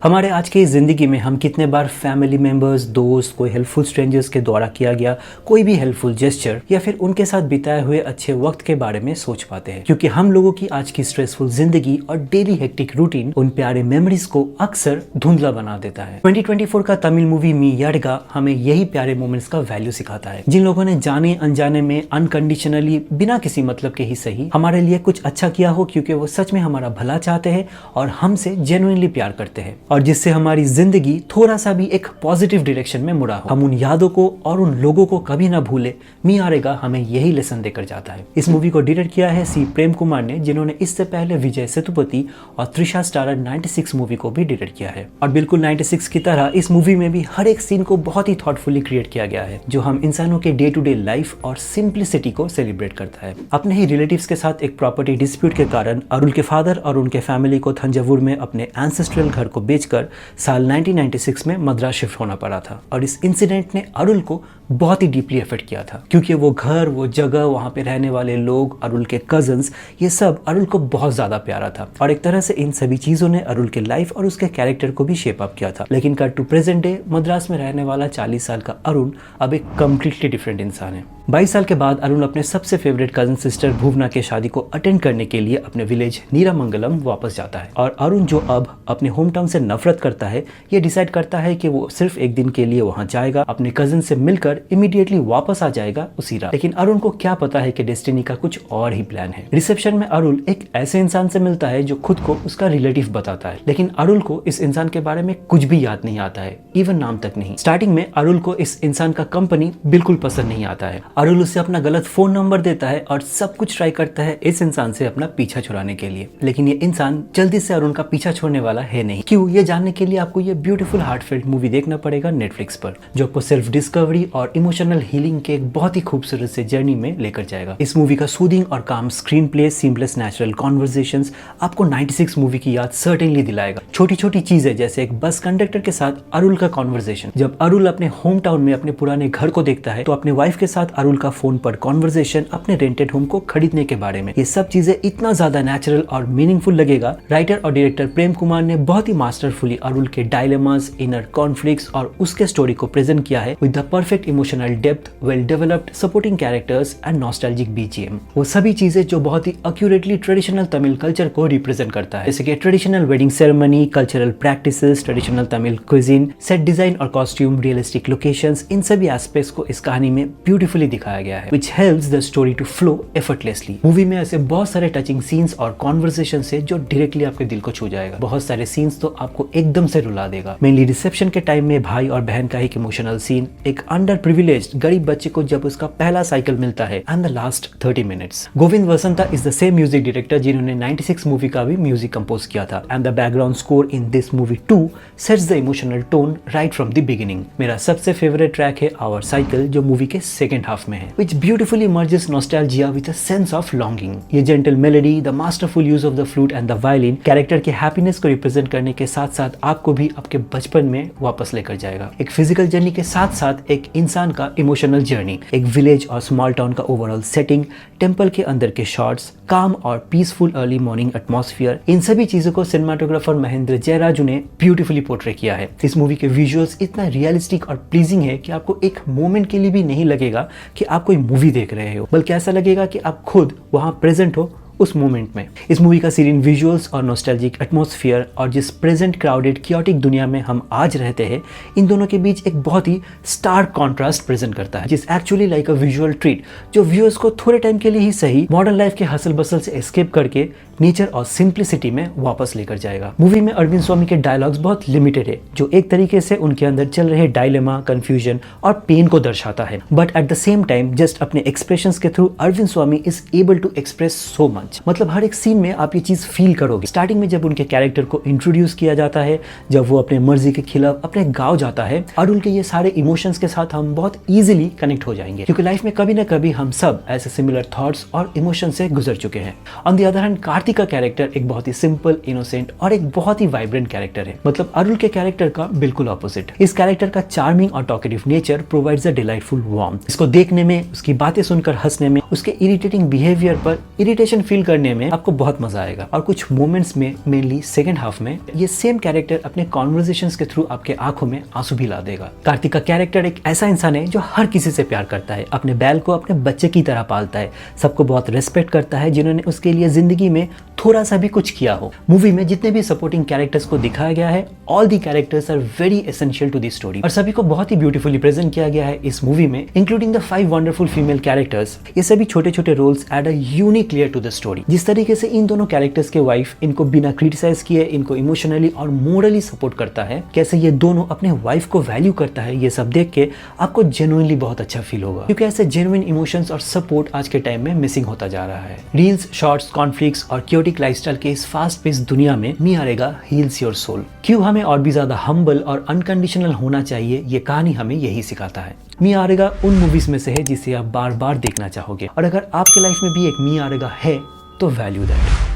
हमारे आज की ज़िंदगी में हम कितने बार फैमिली मेंबर्स, दोस्त, कोई हेल्पफुल स्ट्रेंजर्स के द्वारा किया गया कोई भी हेल्पफुल जेस्चर या फिर उनके साथ बिताए हुए अच्छे वक्त के बारे में सोच पाते हैं, क्योंकि हम लोगों की आज की स्ट्रेसफुल जिंदगी और डेली हेक्टिक रूटीन उन प्यारे मेमोरीज को अक्सर धुंधला बना देता है। 2024 का तमिल मूवी मी याडगा हमें यही प्यारे मोमेंट्स का वैल्यू सिखाता है, जिन लोगों ने जाने अनजाने में अनकंडीशनली बिना किसी मतलब के ही सही हमारे लिए कुछ अच्छा किया हो, क्योंकि वो सच में हमारा भला चाहते हैं और हमसे जेन्युइनली प्यार करते हैं, और जिससे हमारी जिंदगी थोड़ा सा भी एक पॉजिटिव डायरेक्शन में मुड़ा हो। हम उन यादों को और उन लोगों को कभी ना भूले, मी याडगा हमें यही लेसन देकर जाता है। इस मूवी को डायरेक्ट किया है सी प्रेम कुमार ने, जिन्होंने इससे पहले विजय सेतुपति और त्रिशा स्टारर 96 मूवी को भी डायरेक्ट किया है। और बिल्कुल 96 की तरह इस मूवी में भी हर एक सीन को बहुत ही थॉटफुली क्रिएट किया गया है, जो हम इंसानों के डे टू डे लाइफ और सिंप्लिसिटी को सेलिब्रेट करता है। अपने ही रिलेटिव्स के साथ एक प्रॉपर्टी डिस्प्यूट के कारण अरुल के फादर और उनके फैमिली को थंजावुर में अपने एंसेस्ट्रल घर को बेचकर साल 1996 में मद्रास शिफ्ट होना पड़ा था। और इस इंसिडेंट ने अरुल को बहुत ही डीपली अफेक्ट किया था, क्योंकि वो घर, वो जगह, वहाँ पे रहने वाले लोग, अरुल के कजन्स, ये सब अरुल को बहुत ज़्यादा प्यारा था। और एक तरह से इन सभी चीज़ों ने अरुल के लाइफ और उसके कैरेक्टर को भी शेप अप किया था। लेकिन cut to present day, Madras में रहने वाला 40 साल का अरुण अब एक कम्प्लीटली डिफरेंट इंसान है। 22 साल के बाद अरुण अपने सबसे फेवरेट कजन सिस्टर भुवना के शादी को अटेंड करने के लिए अपने विलेज नीरामंगलम वापस जाता है। और अरुण, जो अब अपने होम टाउन से नफरत करता है, ये डिसाइड करता है कि वो सिर्फ एक दिन के लिए वहाँ जाएगा, अपने कजन से मिलकर इमीडिएटली वापस आ जाएगा उसी रात। लेकिन अरुण को क्या पता है कि डेस्टिनी का कुछ और ही प्लान है। रिसेप्शन में अरुण एक ऐसे इंसान से मिलता है जो खुद को उसका रिलेटिव बताता है, लेकिन अरुण को इस इंसान के बारे में कुछ भी याद नहीं आता है, इवन नाम तक नहीं। स्टार्टिंग में अरुण को इस इंसान का कंपनी बिल्कुल पसंद नहीं आता है। अरुण उसे अपना गलत फोन नंबर देता है और सब कुछ ट्राई करता है इस इंसान से अपना पीछा छुड़ाने के लिए, लेकिन ये इंसान जल्दी से अरुण का पीछा छोड़ने वाला है नहीं। क्यों, ये जानने के लिए आपको ये ब्यूटीफुल हार्टफेल्ट मूवी देखना पड़ेगा नेटफ्लिक्स पर, जो आपको सेल्फ डिस्कवरी और इमोशनल हीलिंग के एक बहुत ही खूबसूरत से जर्नी में लेकर जाएगा। इस मूवी का सूदिंग और काम screen play, seamless natural conversations आपको 96 मूवी की याद सर्टेनली दिलाएगा। छोटी छोटी चीजें, जैसे एक बस कंडक्टर के साथ अरुल का कॉन्वर्सेशन, जब अरुल अपने होम टाउन में अपने पुराने घर को देखता है तो अपने वाइफ के साथ अरुल का फोन पर कॉन्वर्सेशन अपने रेंटेड होम को खरीदने के बारे में, ये सब चीजें इतना ज्यादा नेचुरल और मीनिंगफुल लगेगा। राइटर और डायरेक्टर प्रेम कुमार ने बहुत ही मास्टरफुली अरुल के डायलेमास, इनर कॉन्फ्लिक्ट्स और उसके स्टोरी को प्रेजेंट किया है with the perfect emotional depth, well developed supporting characters and nostalgic BGM. वो सभी चीजें जो बहुत ही एक्यूरेटली ट्रेडिशनल तमिल कल्चर को रिप्रेजेंट करता है, जैसे कि traditional wedding ceremony, cultural practices, traditional Tamil cuisine, set design और कॉस्ट्यूम, रियलिस्टिक लोकेशंस, इन सभी एस्पेक्ट्स को इस कहानी में ब्यूटीफुली दिखाया गया है, which helps the story to flow effortlessly. Movie में ऐसे बहुत सारे टचिंग सीन्स और कॉन्वर्सेशन है जो डायरेक्टली आपके दिल को छू जाएगा। बहुत सारे सीन्स तो आपको एकदम से रुला देगा। मेनली रिसेप्शन के टाइम में भाई और बहन का एक इमोशनल सीन, एक अंडर प्रिविलेज्ड गरीब बच्चे को जब उसका पहला साइकिल मिलता है, and the last 30 minutes. Govind Vasantha is the same music director जिन्होंने 96 मूवी का भी म्यूजिक कंपोज किया था, and the background score in this movie to sets the emotional tone right from the beginning. मेरा सबसे फेवरेट ट्रैक है आवर साइकिल, जो movie के सेकंड हाफ में है, which beautifully merges nostalgia with a sense of longing. ये gentle melody, the masterful use of the flute and the violin character के happiness को रिप्रेजेंट करने के साथ साथ आपको भी आपके बचपन में वापस लेकर जाएगा। एक फिजिकल जर्नी के साथ साथ एक इंसान का इमोशनल जर्नी, एक विलेज और स्मॉल टाउन का ओवरऑल सेटिंग, टेंपल के अंदर के शॉट्स, काम और पीसफुल अर्ली मॉर्निंग एटमॉस्फेयर, इन सभी चीजों को सिनेमाटोग्राफर महेंद्र जयराजू ने ब्यूटीफुली पोर्ट्रे किया है। इस मूवी के विजुअल्स इतना रियलिस्टिक और प्लीजिंग है कि आपको एक मोमेंट के लिए भी नहीं लगेगा कि आप कोई मूवी देख रहे हो, बल्कि ऐसा लगेगा कि आप खुद वहां प्रेजेंट हो उस मोमेंट में। इस मूवी का सीरीन विजुअल्स और नॉस्टैल्जिक एटमॉस्फेयर और जिस प्रेजेंट क्राउडेड क्योटिक दुनिया में हम आज रहते हैं, इन दोनों के बीच एक बहुत ही स्टार्क कॉन्ट्रास्ट प्रेजेंट करता है, जिस actually like a visual treat, जो व्यूअर्स को थोड़े टाइम के लिए ही सही मॉडर्न लाइफ के हसल बसल से एस्केप करके नेचर और सिंप्लिसिटी में वापस लेकर जाएगा। मूवी में अरविंद स्वामी के डायलॉग्स बहुत लिमिटेड है, जो एक तरीके से उनके अंदर चल रहे डायलेमा, कंफ्यूजन और पेन को दर्शाता है, but at the same time just अपने एक्सप्रेशंस के through Arvind Swami is able to express so much. मतलब हर एक सीन में आप ये चीज फील करोगे। स्टार्टिंग में जब उनके कैरेक्टर को इंट्रोड्यूस किया जाता है, जब वो अपने मर्जी के खिलाफ अपने गांव जाता है, और उनके ये सारे इमोशंस के साथ हम बहुत इजीली कनेक्ट हो जाएंगे, क्योंकि लाइफ में कभी ना कभी हम सब ऐसे सिमिलर थॉट्स और इमोशन से गुजर चुके हैं। On the other hand, Kartik का कैरेक्टर एक बहुत ही सिंपल, इनोसेंट और एक बहुत ही वाइब्रेंट कैरेक्टर है, मतलब अरुल के कैरेक्टर का बिल्कुल ऑपोजिट। इस कैरेक्टर का चार्मिंग और talkative nature provides a delightful warmth. इसको देखने में, उसकी बातें सुनकर हंसने में, उसके इरिटेटिंग बिहेवियर पर इरिटेशन फील फील करने में आपको बहुत मजा आएगा। और कुछ मोमेंट्स में, मेनली सेकंड हाफ में, ये सेम कैरेक्टर अपने कॉन्वर्सेशंस के थ्रू आपके आंखों में आंसू भी ला देगा। कार्तिक का कैरेक्टर एक ऐसा इंसान है जो हर किसी से प्यार करता है, अपने बैल को अपने बच्चे की तरह पालता है, सबको बहुत रेस्पेक्ट करता है जिन्होंने उसके लिए जिंदगी में थोड़ा सा भी कुछ किया हो। मूवी में जितने भी सपोर्टिंग कैरेक्टर्स को दिखाया गया है, all the characters are very essential to the story और सभी को बहुत ही ब्यूटीफुली प्रेजेंट किया गया है इस मूवी में, including the 5 wonderful female characters. ये सभी छोटे छोटे roles add a unique layer to the story. जिस तरीके से इन दोनों कैरेक्टर्स के वाइफ इनको बिना क्रिटिसाइज किए इनको इमोशनली और मोरली सपोर्ट करता है, कैसे ये दोनों अपने वाइफ को वैल्यू करता है, ये सब देख के आपको जेन्युइनली बहुत अच्छा फील होगा, क्योंकि ऐसे जेन्युइन इमोशंस और सपोर्ट आज के टाइम में मिसिंग होता जा रहा है। रील्स, शॉर्ट्स, कॉन्फ्लिक्ट्स और क्योटिक लाइफस्टाइल के इस फास्ट पेस दुनिया में मिया रेगा हील्स योर सोल। क्यों हमें और भी ज्यादा हम्बल और अनकंडीशनल होना चाहिए, ये कहानी हमें यही सिखाता है। मिया रेगा उन मूवीज में से है जिसे आप बार बार देखना चाहोगे, और अगर आपके लाइफ में भी एक मिया रेगा है तो वैल्यू दैट।